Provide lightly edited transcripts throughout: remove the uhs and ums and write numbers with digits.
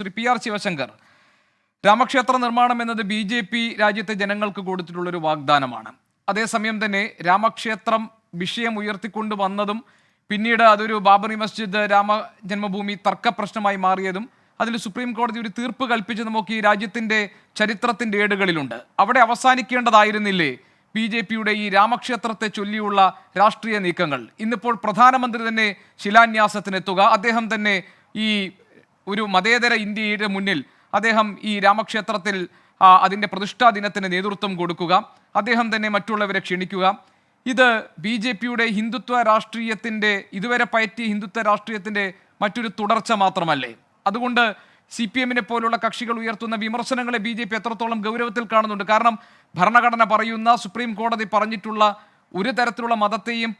Shri P R Sivasankar, രാമക്ഷേത്ര നിർമ്മാണം എന്നത് BJP രാജ്യത്തെ ജനങ്ങൾക്ക് കൊടുത്തിട്ടുള്ളൊരു വാഗ്ദാനമാണ്. അതേസമയം തന്നെ രാമക്ഷേത്രം വിഷയം ഉയർത്തിക്കൊണ്ട് വന്നതും പിന്നീട് അതൊരു ബാബറി മസ്ജിദ് രാമജന്മഭൂമി തർക്ക പ്രശ്നമായി മാറിയതും അതിൽ സുപ്രീം കോടതി ഒരു തീർപ്പ് കൽപ്പിച്ചതുമൊക്കെ ഈ രാജ്യത്തിൻ്റെ ചരിത്രത്തിൻ്റെ ഏടുകളിലുണ്ട്. അവിടെ അവസാനിക്കേണ്ടതായിരുന്നില്ലേ BJPയുടെ ഈ രാമക്ഷേത്രത്തെ ചൊല്ലിയുള്ള രാഷ്ട്രീയ നീക്കങ്ങൾ? ഇന്നിപ്പോൾ പ്രധാനമന്ത്രി തന്നെ ശിലാന്യാസത്തിനെത്തുക, അദ്ദേഹം തന്നെ ഈ ഒരു മതേതര ഇന്ത്യയുടെ മുന്നിൽ അദ്ദേഹം ഈ രാമക്ഷേത്രത്തിൽ അതിൻ്റെ പ്രതിഷ്ഠാ ദിനത്തിന് നേതൃത്വം കൊടുക്കുക, അദ്ദേഹം തന്നെ മറ്റുള്ളവരെ ക്ഷണിക്കുക. ഇത് BJPയുടെ ഹിന്ദുത്വ രാഷ്ട്രീയത്തിൻ്റെ, ഇതുവരെ പയറ്റിയ ഹിന്ദുത്വ രാഷ്ട്രീയത്തിൻ്റെ മറ്റൊരു തുടർച്ച മാത്രമല്ലേ? അതുകൊണ്ട് CPM-നെ പോലുള്ള കക്ഷികൾ ഉയർത്തുന്ന വിമർശനങ്ങളെ BJP എത്രത്തോളം ഗൗരവത്തിൽ കാണുന്നുണ്ട്? കാരണം ഭരണഘടന പറയുന്ന, സുപ്രീം കോടതി പറഞ്ഞിട്ടുള്ള ഒരു തരത്തിലുള്ള മതത്തെയും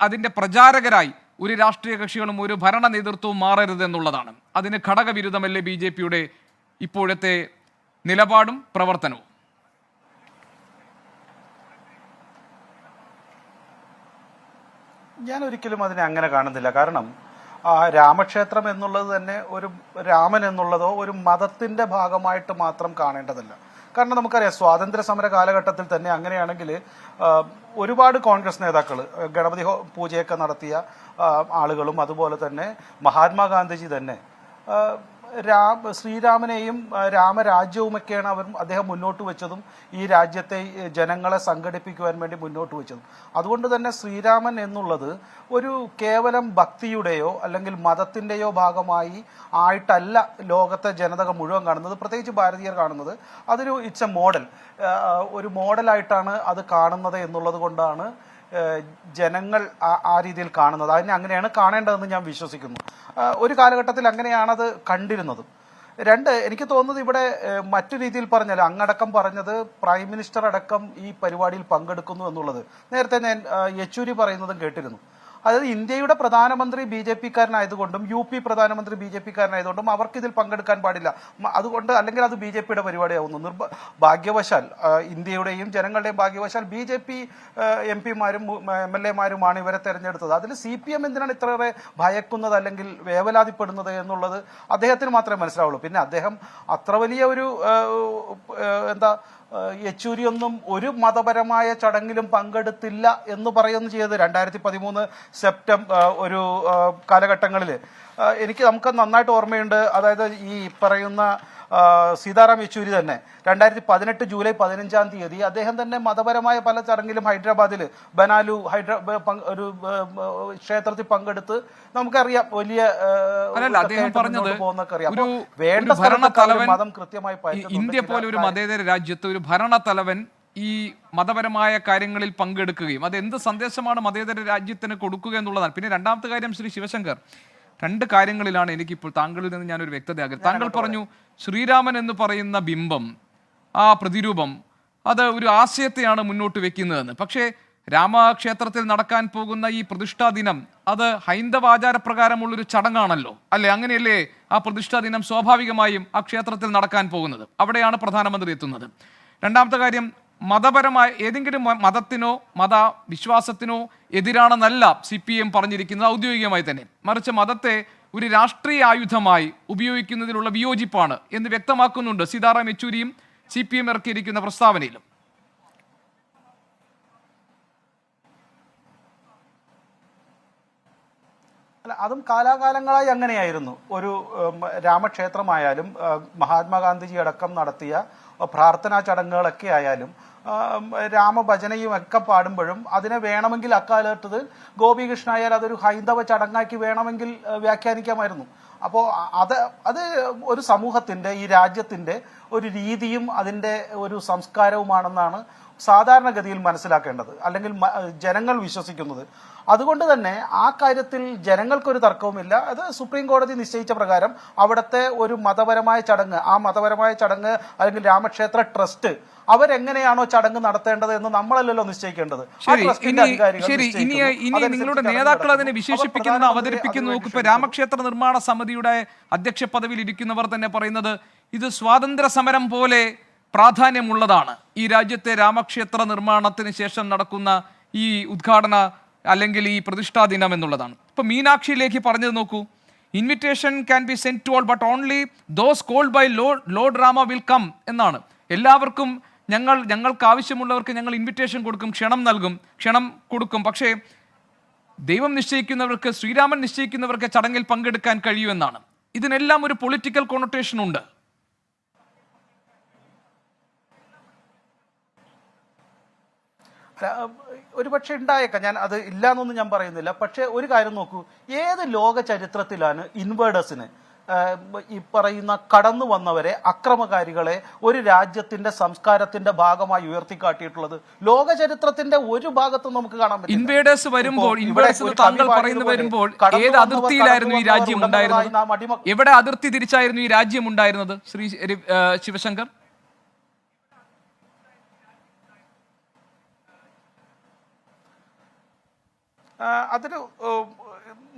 അതിൻ്റെ പ്രചാരകരായി ഒരു രാഷ്ട്രീയ കക്ഷികളും ഒരു ഭരണ നേതൃത്വവും മാറരുതെന്നുള്ളതാണ്. അതിന് ഘടകവിരുദ്ധമല്ലേ BJPയുടെ ഇപ്പോഴത്തെ നിലപാടും പ്രവർത്തനവും? ഞാൻ ഒരിക്കലും അതിനെ അങ്ങനെ കാണുന്നില്ല. കാരണം രാമക്ഷേത്രം എന്നുള്ളത് തന്നെ ഒരു രാമൻ എന്നുള്ളതോ ഒരു മതത്തിന്റെ ഭാഗമായിട്ട് മാത്രം കാണേണ്ടതല്ല. കാരണം നമുക്കറിയാം, സ്വാതന്ത്ര്യ സമര കാലഘട്ടത്തിൽ തന്നെ അങ്ങനെയാണെങ്കിൽ ഒരുപാട് കോൺഗ്രസ് നേതാക്കൾ ഗണപതി പൂജയൊക്കെ നടത്തിയ ആളുകളും അതുപോലെ തന്നെ മഹാത്മാഗാന്ധിജി തന്നെ ശ്രീരാമനെയും രാമരാജ്യവുമൊക്കെയാണ് അദ്ദേഹം മുന്നോട്ട് വെച്ചതും ഈ രാജ്യത്തെ ജനങ്ങളെ സംഘടിപ്പിക്കുവാൻ വേണ്ടി മുന്നോട്ട് വെച്ചതും. അതുകൊണ്ട് തന്നെ ശ്രീരാമൻ എന്നുള്ളത് ഒരു കേവലം ഭക്തിയുടെയോ അല്ലെങ്കിൽ മതത്തിൻ്റെയോ ഭാഗമായി ആയിട്ടല്ല ലോകത്തെ ജനത മുഴുവൻ കാണുന്നത്, പ്രത്യേകിച്ച് ഭാരതീയർ കാണുന്നത്. അതൊരു ഇറ്റ്സ് എ മോഡൽ, ഒരു മോഡലായിട്ടാണ് അത് കാണുന്നത് എന്നുള്ളത് കൊണ്ടാണ് ജനങ്ങൾ ആ രീതിയിൽ കാണുന്നത്. അതിനെ അങ്ങനെയാണ് കാണേണ്ടതെന്ന് ഞാൻ വിശ്വസിക്കുന്നു. ഒരു കാലഘട്ടത്തിൽ അങ്ങനെയാണത് കണ്ടിരുന്നതും. രണ്ട്, എനിക്ക് തോന്നുന്നത് ഇവിടെ മറ്റു രീതിയിൽ പറഞ്ഞാൽ അങ്ങടക്കം പറഞ്ഞത് പ്രൈം മിനിസ്റ്റർ അടക്കം ഈ പരിപാടിയിൽ പങ്കെടുക്കുന്നു എന്നുള്ളത് നേരത്തെ ഞാൻ യെച്ചൂരി പറയുന്നതും കേട്ടിരുന്നു. അതായത് ഇന്ത്യയുടെ പ്രധാനമന്ത്രി BJP-കാരനായതുകൊണ്ടും UP പ്രധാനമന്ത്രി BJP-കാരനായതുകൊണ്ടും അവർക്ക് ഇതിൽ പങ്കെടുക്കാൻ പാടില്ല. അതുകൊണ്ട് അല്ലെങ്കിൽ അത് BJP-യുടെ പരിപാടിയാവുന്നു. ഭാഗ്യവശാൽ ഇന്ത്യയുടെയും ജനങ്ങളുടെയും ഭാഗ്യവശാൽ BJP MP-മാരും MLA-മാരുമാണ് ഇവരെ തെരഞ്ഞെടുത്തത്. അതിൽ CPM എന്തിനാണ് ഇത്രയേറെ ഭയക്കുന്നത് അല്ലെങ്കിൽ വേവലാതിപ്പെടുന്നത് എന്നുള്ളത് അദ്ദേഹത്തിന് മാത്രമേ മനസ്സിലാവുള്ളൂ. പിന്നെ അദ്ദേഹം അത്ര വലിയ ഒരു യെച്ചൂരിയൊന്നും ഒരു മതപരമായ ചടങ്ങിലും പങ്കെടുത്തില്ല എന്ന് പറയുന്നു ചെയ്തത് 2013 സെപ്റ്റംബർ ഒരു കാലഘട്ടങ്ങളിൽ നമുക്ക് നന്നായിട്ട് ഓർമ്മയുണ്ട്. അതായത് ഈ പറയുന്ന സീതാറാം യെച്ചൂരി തന്നെ 2018 ജൂലൈ 15 അദ്ദേഹം തന്നെ മതപരമായ പല ചടങ്ങിലും ഹൈദരാബാദിൽ ബനാലു ഒരു ക്ഷേത്രത്തിൽ പങ്കെടുത്ത് നമുക്കറിയാം വലിയ മതം കൃത്യമായി ഇന്ത്യ പോലെ ഒരു മതേതര രാജ്യത്ത് ഒരു ഭരണത്തലവൻ ഈ മതപരമായ കാര്യങ്ങളിൽ പങ്കെടുക്കുകയും അത് എന്ത് സന്ദേശമാണ് മതേതര രാജ്യത്തിന് കൊടുക്കുക എന്നുള്ളതാണ്. പിന്നെ രണ്ടാമത്തെ കാര്യം, ശ്രീ ശിവശങ്കർ, രണ്ട് കാര്യങ്ങളിലാണ് എനിക്കിപ്പോൾ താങ്കളിൽ നിന്ന് ഞാനൊരു വ്യക്തത ആഗ്രഹിക്കുന്നത്. താങ്കൾ പറഞ്ഞു ശ്രീരാമൻ എന്ന് പറയുന്ന ബിംബം, ആ പ്രതിരൂപം, അത് ഒരു ആശയത്തെയാണ് മുന്നോട്ട് വെക്കുന്നതെന്ന്. പക്ഷേ രാമക്ഷേത്രത്തിൽ നടക്കാൻ പോകുന്ന ഈ പ്രതിഷ്ഠാ ദിനം അത് ഹൈന്ദവ ആചാരപ്രകാരമുള്ളൊരു ചടങ്ങാണല്ലോ, അല്ലേ? അങ്ങനെയല്ലേ ആ പ്രതിഷ്ഠാ ദിനം സ്വാഭാവികമായും ആ ക്ഷേത്രത്തിൽ നടക്കാൻ പോകുന്നത്? അവിടെയാണ് പ്രധാനമന്ത്രി എത്തുന്നത്. രണ്ടാമത്തെ കാര്യം, മതപരമായ ഏതെങ്കിലും മതത്തിനോ മത വിശ്വാസത്തിനോ എതിരാണെന്നല്ല CPM പറഞ്ഞിരിക്കുന്നത് ഔദ്യോഗികമായി തന്നെ, മറിച്ച് മതത്തെ ഒരു രാഷ്ട്രീയ ആയുധമായി ഉപയോഗിക്കുന്നതിലുള്ള വിയോജിപ്പാണ് എന്ന് വ്യക്തമാക്കുന്നുണ്ട് സീതാറാം യെച്ചൂരിയും CPM ഇറക്കിയിരിക്കുന്ന പ്രസ്താവനയിലും. അല്ല, അതും കാലാകാലങ്ങളായി അങ്ങനെയായിരുന്നു. ഒരു രാമക്ഷേത്രമായാലും മഹാത്മാഗാന്ധിജി അടക്കം നടത്തിയ പ്രാർത്ഥനാ ചടങ്ങുകളൊക്കെ ആയാലും രാമഭജനയും ഒക്കെ പാടുമ്പോഴും അതിനെ വേണമെങ്കിൽ അക്കാലത്ത് ഗോപികൃഷ്ണ ആയാൽ അതൊരു ഹൈന്ദവ ചടങ്ങാക്കി വേണമെങ്കിൽ വ്യാഖ്യാനിക്കാമായിരുന്നു. അപ്പോൾ അത് ഒരു സമൂഹത്തിന്റെ, ഈ രാജ്യത്തിന്റെ ഒരു രീതിയും അതിൻ്റെ ഒരു സംസ്കാരവുമാണെന്നാണ് സാധാരണഗതിയിൽ മനസ്സിലാക്കേണ്ടത്, അല്ലെങ്കിൽ ജനങ്ങൾ വിശ്വസിക്കുന്നത്. അതുകൊണ്ട് തന്നെ ആ കാര്യത്തിൽ ജനങ്ങൾക്കൊരു തർക്കവുമില്ല. അത് സുപ്രീം കോടതി നിശ്ചയിച്ച പ്രകാരം അവിടുത്തെ ഒരു മതപരമായ ചടങ്ങ്, ആ മതപരമായ ചടങ്ങ് അല്ലെങ്കിൽ രാമക്ഷേത്ര ട്രസ്റ്റ് അവരെങ്ങനെയാണോ ചടങ്ങ് നടത്തേണ്ടത് എന്ന് നമ്മളല്ലല്ലോ നിശ്ചയിക്കേണ്ടത്. നിങ്ങളുടെ നേതാക്കൾ അതിനെ വിശേഷിപ്പിക്കുന്നത്, അവതരിപ്പിക്കുന്നു. ഇപ്പൊ രാമക്ഷേത്ര നിർമ്മാണ സമിതിയുടെ അധ്യക്ഷ പദവിയിൽ ഇരിക്കുന്നവർ തന്നെ പറയുന്നത് ഇത് സ്വാതന്ത്ര്യ സമരം പോലെ പ്രാധാന്യമുള്ളതാണ് ഈ രാജ്യത്തെ രാമക്ഷേത്ര നിർമ്മാണത്തിന് ശേഷം നടക്കുന്ന ഈ ഉദ്ഘാടന അല്ലെങ്കിൽ ഈ പ്രതിഷ്ഠാ ദിനം എന്നുള്ളതാണ്. ഇപ്പൊ മീനാക്ഷി ലേഖി പറഞ്ഞത് നോക്കൂ, invitation can be send to all but only those called by lord Rama will come എന്നാണ്. എല്ലാവർക്കും ഞങ്ങൾക്ക് ആവശ്യമുള്ളവർക്ക് ഞങ്ങൾ ഇൻവിറ്റേഷൻ കൊടുക്കും, ക്ഷണം കൊടുക്കും. പക്ഷേ ദൈവം നിശ്ചയിക്കുന്നവർക്ക്, ശ്രീരാമൻ നിശ്ചയിക്കുന്നവർക്ക് ചടങ്ങിൽ പങ്കെടുക്കാൻ കഴിയുമെന്നാണ്. ഇതിനെല്ലാം ഒരു പൊളിറ്റിക്കൽ കൊണോട്ടേഷൻ ഉണ്ട്. ഒരു പക്ഷെ ഉണ്ടായേക്കാം, ഞാൻ അത് ഇല്ലാന്നൊന്നും ഞാൻ പറയുന്നില്ല. പക്ഷെ ഒരു കാര്യം നോക്കൂ, ഏത് ലോക ചരിത്രത്തിലാണ് ഇൻവേഡേഴ്സിന് ഈ പറയുന്ന കടന്നു വന്നവരെ, അക്രമകാരികളെ ഒരു രാജ്യത്തിന്റെ സംസ്കാരത്തിന്റെ ഭാഗമായി ഉയർത്തിക്കാട്ടിയിട്ടുള്ളത്? ലോക ചരിത്രത്തിന്റെ ഒരു ഭാഗത്തും നമുക്ക് കാണാൻ പറ്റില്ല. ഇൻവേഡേഴ്സ് വരുമ്പോൾ, താങ്കൾ പറയുന്നത് വരുമ്പോൾ ഏത് അതിർത്തിയിലായിരുന്നു ഈ രാജ്യം ഉണ്ടായിരുന്നത്? എവിടെ അതിർത്തി തിരിച്ചായിരുന്നു ഈ രാജ്യം ഉണ്ടായിരുന്നത് ശ്രീ ശിവശങ്കർ? അതിന്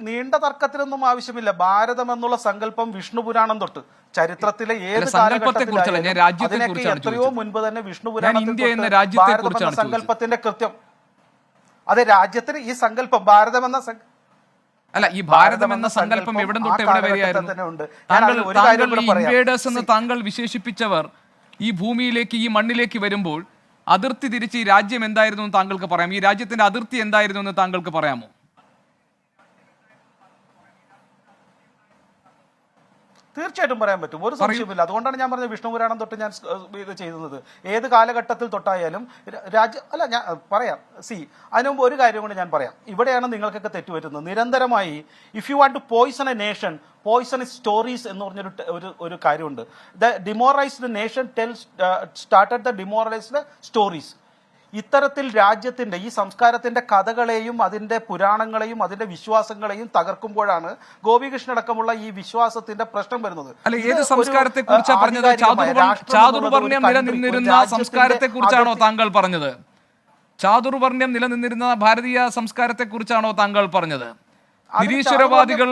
നീണ്ട തർക്കത്തിനൊന്നും ആവശ്യമില്ല. ഭാരതം എന്നുള്ള സങ്കല്പം വിഷ്ണു പുരാണം തൊട്ട് ചരിത്രത്തിലെ ഏത് കാലഘട്ടത്തിലായാലും എത്രയോ മുൻപ് തന്നെ വിഷ്ണു പുരാണത്തിൽ സങ്കല്പത്തിന്റെ കൃത്യം, അതെ, രാജ്യത്തിന് ഈ സങ്കല്പം ഭാരതം എന്ന അല്ല, ഈ ഭാരതം എന്ന സങ്കല്പം എവിടെ തൊട്ട് എവിടെ വരെയായിരുന്നു? താങ്കൾ വിശേഷിപ്പിച്ചവർ ഈ ഭൂമിയിലേക്ക്, ഈ മണ്ണിലേക്ക് വരുമ്പോൾ അതിർത്തി തിരിച്ച് ഈ രാജ്യം എന്തായിരുന്നു എന്ന് താങ്കൾക്ക് പറയാം. ഈ രാജ്യത്തിന്റെ അതിർത്തി എന്തായിരുന്നു എന്ന് താങ്കൾക്ക് പറയാമോ? തീർച്ചയായിട്ടും പറയാൻ പറ്റും, ഒരു സംശയമില്ല. അതുകൊണ്ടാണ് ഞാൻ പറഞ്ഞത് വിഷ്ണു പുരാണം തൊട്ട് ഞാൻ ഇത് ചെയ്യുന്നത്. ഏത് കാലഘട്ടത്തിൽ തൊട്ടായാലും അല്ല, ഞാൻ പറയാം. അതിനു മുമ്പ് ഒരു കാര്യം കൊണ്ട് ഞാൻ പറയാം. ഇവിടെയാണ് നിങ്ങൾക്കൊക്കെ തെറ്റുപറ്റുന്നത്. നിരന്തരമായി if you want to poison a nation, poison stories എന്ന് പറഞ്ഞൊരു ഒരു കാര്യമുണ്ട്. The demoralised nation started the demoralised stories. ഇത്തരത്തിൽ രാജ്യത്തിന്റെ, ഈ സംസ്കാരത്തിന്റെ കഥകളെയും അതിന്റെ പുരാണങ്ങളെയും അതിന്റെ വിശ്വാസങ്ങളെയും തകർക്കുമ്പോഴാണ് ഗോപികൃഷ്ണൻ അടക്കമുള്ള ഈ വിശ്വാസത്തിന്റെ പ്രശ്നം വരുന്നത്. അല്ല, ഏത് സംസ്കാരത്തെ കുറിച്ചാണ് പറഞ്ഞത്? ചാതുർവർണ്ണ്യം നിലനിന്നിരുന്ന സംസ്കാരത്തെ കുറിച്ചാണോ താങ്കൾ പറഞ്ഞത്? ചാതുർവർണ്ണ്യം നിലനിന്നിരുന്ന ഭാരതീയ സംസ്കാരത്തെ കുറിച്ചാണോ താങ്കൾ പറഞ്ഞത്? നിരീശ്വരവാദികൾ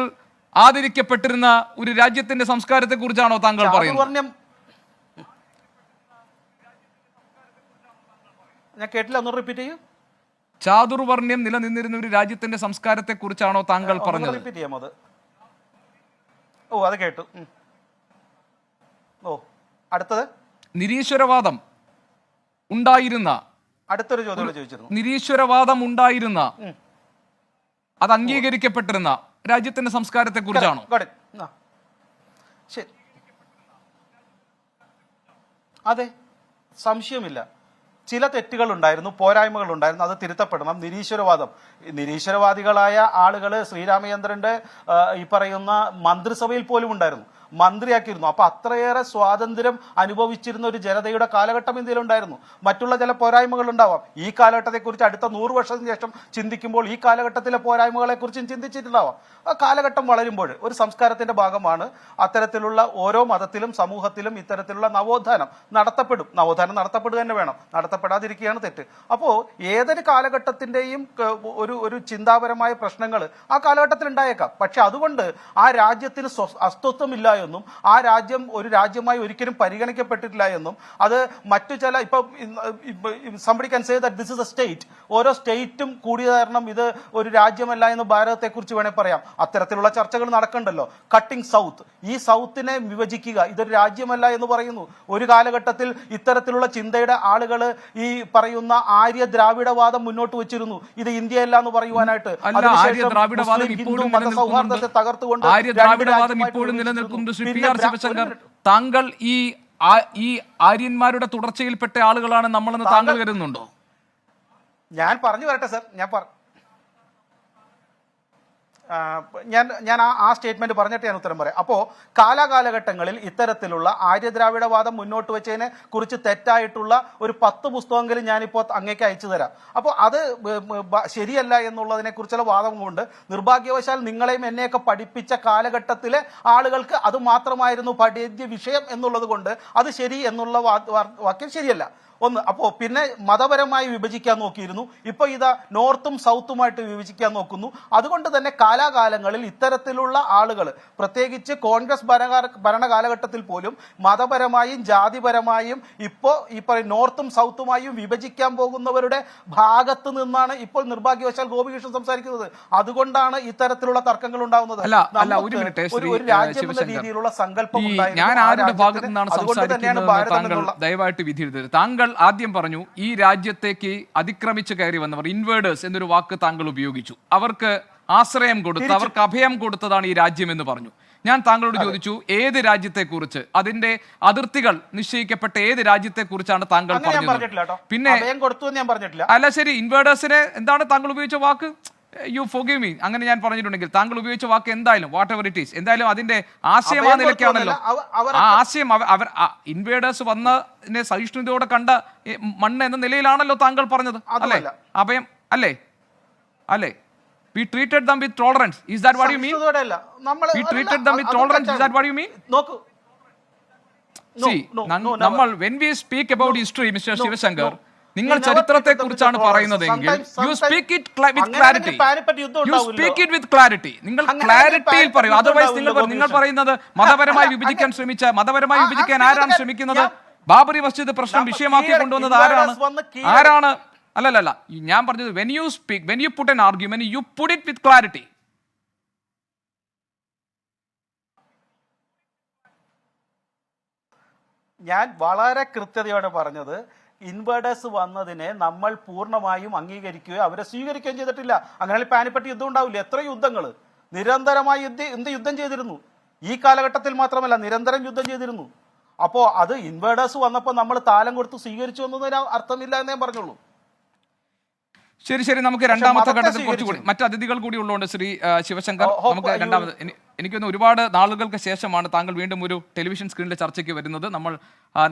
ആദരിക്കപ്പെട്ടിരുന്ന ഒരു രാജ്യത്തിന്റെ സംസ്കാരത്തെ കുറിച്ചാണോ താങ്കൾ പറയുന്നത്? ഞാൻ കേട്ടില്ല, ഒന്ന് റിപ്പീറ്റ് ചെയ്യൂ. ചാതുർവർണ്ണ്യം നിലനിന്നിരുന്ന ഒരു രാജ്യത്തിന്റെ സംസ്കാരത്തെ കുറിച്ചാണോ താങ്കൾ പറഞ്ഞത്? റിപ്പീറ്റ് ചെയ്യാമോ അത്? ഓ, അത് കേട്ടു. ഓ, അടുത്തത് നിരീശ്വരവാദം ഉണ്ടായിരുന്ന, അടുത്തൊരു ചോദ്യം ചോദിച്ചിരുന്നു. നിരീശ്വരവാദം ഉണ്ടായിരുന്ന, അത് അംഗീകരിക്കപ്പെട്ടിരുന്ന രാജ്യത്തിന്റെ സംസ്കാരത്തെ കുറിച്ചാണോ? ശരി, അതെ, സംശയമില്ല. ചില തെറ്റുകൾ ഉണ്ടായിരുന്നു, പോരായ്മകൾ ഉണ്ടായിരുന്നു, അത് തിരുത്തപ്പെടണം. നിരീശ്വരവാദികളായ ആളുകൾ ശ്രീരാമചന്ദ്രന്റെ ഈ പറയുന്ന മന്ത്രിസഭയിൽ പോലും ഉണ്ടായിരുന്നു, മന്ത്രിയാക്കിയിരുന്നു. അപ്പൊ അത്രയേറെ സ്വാതന്ത്ര്യം അനുഭവിച്ചിരുന്ന ഒരു ജനതയുടെ കാലഘട്ടം ഇന്ത്യയിലുണ്ടായിരുന്നു. മറ്റുള്ള ചില പോരായ്മകൾ ഉണ്ടാവാം. ഈ കാലഘട്ടത്തെക്കുറിച്ച് അടുത്ത 100 വർഷത്തിന് ശേഷം ചിന്തിക്കുമ്പോൾ ഈ കാലഘട്ടത്തിലെ പോരായ്മകളെ കുറിച്ചും ചിന്തിച്ചിട്ടുണ്ടാവാം. ആ കാലഘട്ടം വളരുമ്പോൾ ഒരു സംസ്കാരത്തിന്റെ ഭാഗമാണ് അത്തരത്തിലുള്ള ഓരോ മതത്തിലും സമൂഹത്തിലും ഇത്തരത്തിലുള്ള നവോത്ഥാനം നടത്തപ്പെടുക തന്നെ വേണം, നടത്തപ്പെടാതിരിക്കുകയാണ് തെറ്റ്. അപ്പോൾ ഏതൊരു കാലഘട്ടത്തിന്റെയും ഒരു ചിന്താപരമായ പ്രശ്നങ്ങൾ ആ കാലഘട്ടത്തിൽ ഉണ്ടായേക്കാം. പക്ഷെ അതുകൊണ്ട് ആ രാജ്യത്തിന് അസ്തിത്വമില്ല എന്നും ആ രാജ്യം ഒരു രാജ്യമായി ഒരിക്കലും പരിഗണിക്കപ്പെട്ടിട്ടില്ല എന്നും, അത് മറ്റു ചില somebody can say that this is a state, ഓരോ സ്റ്റേറ്റും കൂടിയ കാരണം ഇത് ഒരു രാജ്യമല്ല എന്ന് ഭാരതത്തെ കുറിച്ച് വേണേൽ പറയാം. അത്തരത്തിലുള്ള ചർച്ചകൾ നടക്കണ്ടല്ലോ. കട്ടിംഗ് സൗത്ത്, ഈ സൗത്തിനെ വിഭജിക്കുക, ഇതൊരു രാജ്യമല്ല എന്ന് പറയുന്നു. ഒരു കാലഘട്ടത്തിൽ ഇത്തരത്തിലുള്ള ചിന്തയുടെ ആളുകൾ ഈ പറയുന്ന ആര്യ ദ്രാവിഡവാദം മുന്നോട്ട് വെച്ചിരുന്നു, ഇത് ഇന്ത്യയല്ല എന്ന് പറയുവാനായിട്ട്. ഹിന്ദു മതസൗഹാർദ്ദത്തെ തകർത്തുകൊണ്ട് താങ്കൾ ഈ ആര്യന്മാരുടെ തുടർച്ചയിൽപ്പെട്ട ആളുകളാണ് നമ്മളെന്ന് താങ്കൾ കരുതുന്നുണ്ടോ? ഞാൻ പറഞ്ഞു വരട്ടെ സർ, ഞാൻ ആ സ്റ്റേറ്റ്മെന്റ് പറഞ്ഞിട്ട് ഞാൻ ഉത്തരം പറയാം. അപ്പോൾ കാലാകാലഘട്ടങ്ങളിൽ ഇത്തരത്തിലുള്ള ആര്യദ്രാവിഡവാദം മുന്നോട്ട് വെച്ചതിനെ കുറിച്ച് തെറ്റായിട്ടുള്ള ഒരു 10 പുസ്തകമെങ്കിലും ഞാനിപ്പോൾ അങ്ങേക്ക് അയച്ചു തരാം. അപ്പോൾ അത് ശരിയല്ല എന്നുള്ളതിനെ കുറിച്ചുള്ള വാദം കൊണ്ട് നിർഭാഗ്യവശാൽ നിങ്ങളെയും എന്നെയൊക്കെ പഠിപ്പിച്ച കാലഘട്ടത്തിലെ ആളുകൾക്ക് അത് മാത്രമായിരുന്നു പഠ്യ വിഷയം എന്നുള്ളത് കൊണ്ട് അത് ശരി എന്നുള്ള വാക്യം ശരിയല്ല. ഒന്ന്. അപ്പോ പിന്നെ മതപരമായി വിഭജിക്കാൻ നോക്കിയിരുന്നു. ഇപ്പൊ ഇതാ നോർത്തും സൗത്തുമായിട്ട് വിഭജിക്കാൻ നോക്കുന്നു. അതുകൊണ്ട് തന്നെ കാലാകാലങ്ങളിൽ ഇത്തരത്തിലുള്ള ആളുകൾ, പ്രത്യേകിച്ച് കോൺഗ്രസ് ഭരണ കാലഘട്ടത്തിൽ പോലും മതപരമായും ജാതിപരമായും ഇപ്പോ ഈ പറയും നോർത്തും സൗത്തുമായും വിഭജിക്കാൻ പോകുന്നവരുടെ ഭാഗത്ത് നിന്നാണ് ഇപ്പോൾ നിർഭാഗ്യവശാൽ ഗോപികൃഷ്ണൻ സംസാരിക്കുന്നത്. അതുകൊണ്ടാണ് ഇത്തരത്തിലുള്ള തർക്കങ്ങൾ ഉണ്ടാകുന്നത്. ഒരു രാജ്യം എന്ന രീതിയിലുള്ള സങ്കല്പം ഞാൻ ആരുടെ ഭാഗത്തു നിന്നാണ് സംസാരിക്കുന്നത് താങ്കൾ ദയവായിട്ട് വിധി എഴുതരുത്. താങ്കൾ ആദ്യം പറഞ്ഞു ഈ രാജ്യത്തേക്ക് അതിക്രമിച്ച് കയറി വന്നവർ, ഇൻവേഡേഴ്സ് എന്നൊരു വാക്ക് താങ്കൾ ഉപയോഗിച്ചു. അവർക്ക് ആശ്രയം കൊടുത്ത്, അവർക്ക് അഭയം കൊടുത്തതാണ് ഈ രാജ്യം എന്ന് പറഞ്ഞു. ഞാൻ താങ്കളോട് ചോദിച്ചു ഏത് രാജ്യത്തെക്കുറിച്ച്, അതിന്റെ അതിർത്തികൾ നിശ്ചയിക്കപ്പെട്ട ഏത് രാജ്യത്തെക്കുറിച്ചാണ് താങ്കൾ പറഞ്ഞത്? പിന്നെ അല്ല ശരി, ഇൻവേഡേഴ്സിനെ എന്താണ് താങ്കൾ ഉപയോഗിച്ച വാക്ക്? യു ഫോർഗിവ് മീ, അങ്ങനെ ഞാൻ പറഞ്ഞിട്ടുണ്ടെങ്കിൽ താങ്കൾ ഉപയോഗിച്ച വാക്ക് എന്തായാലും വാട്ട് എവർ ഇറ്റ് ഈസ്, എന്തായാലും അതിന്റെ ആശയം ആ നിലയ്ക്കാണല്ലോ. ആ ആശയം അവർ ഇൻവേഡേഴ്സ് വന്നതിനെ സഹിഷ്ണുതയോടെ കണ്ട മണ്ണ് എന്ന നിലയിലാണല്ലോ താങ്കൾ പറഞ്ഞത്, അല്ലേ? അഭയം അല്ലേ? അല്ലേ? We treated them with tolerance. Is that what you mean? We treated them with tolerance. Is that what you mean? See, നമ്മൾ when we speak about history, Mr. Shivashankar, നിങ്ങൾ ചരിത്രത്തെ കുറിച്ചാണ് പറയുന്നതെങ്കിൽ you speak it with clarity. You speak it with clarity. നിങ്ങൾ ക്ലാരിറ്റിയിൽ പറയൂ. Otherwise നിങ്ങൾ പറയുന്നത് മതപരമായി വിഭജിക്കാൻ ശ്രമിച്ച, മതപരമായി വിഭജിക്കാൻ ആരാണ് ശ്രമിക്കുന്നത്? ബാബറി മസ്ജിദ് പ്രശ്നം വിഷയമാക്കി കൊണ്ടുവന്നത് ആരാണ്? അല്ലല്ല, ഞാൻ പറഞ്ഞത് when you speak, when you put an argument, you put it with clarity. ഞാൻ വളരെ കൃത്യതയോടെ പറഞ്ഞത് ഇൻവേഡേഴ്സ് വന്നതിനെ നമ്മൾ പൂർണ്ണമായും അംഗീകരിക്കുകയോ അവരെ സ്വീകരിക്കുകയും ചെയ്തിട്ടില്ല. അങ്ങനെ പാനിപ്പട്ട് യുദ്ധം ഉണ്ടാവില്ല. എത്ര യുദ്ധങ്ങൾ നിരന്തരമായി യുദ്ധം ചെയ്തിരുന്നു. ഈ കാലഘട്ടത്തിൽ മാത്രമല്ല, നിരന്തരം യുദ്ധം ചെയ്തിരുന്നു. അപ്പോ അത് ഇൻവേഡേഴ്സ് വന്നപ്പോൾ നമ്മൾ താലം കൊടുത്ത് സ്വീകരിച്ചു എന്നതിന് അർത്ഥമില്ല എന്നേ പറഞ്ഞുള്ളൂ. ശരി, നമുക്ക് രണ്ടാമത്തെ ഘട്ടത്തിൽ കുറച്ചുകൂടി മറ്റ് അതിഥികൾ കൂടി ഉള്ളതുകൊണ്ട് ശ്രീ ശിവശങ്കർ, നമുക്ക് രണ്ടാമത്, എനിക്കൊന്ന് ഒരുപാട് നാളുകൾക്ക് ശേഷമാണ് താങ്കൾ വീണ്ടും ഒരു ടെലിവിഷൻ സ്ക്രീനിലെ ചർച്ചയ്ക്ക് വരുന്നത്.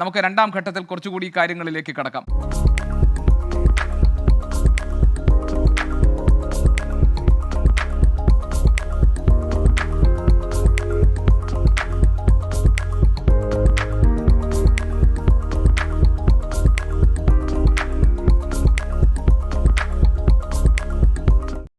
നമുക്ക് രണ്ടാം ഘട്ടത്തിൽ കുറച്ചുകൂടി കാര്യങ്ങളിലേക്ക് കടക്കാം.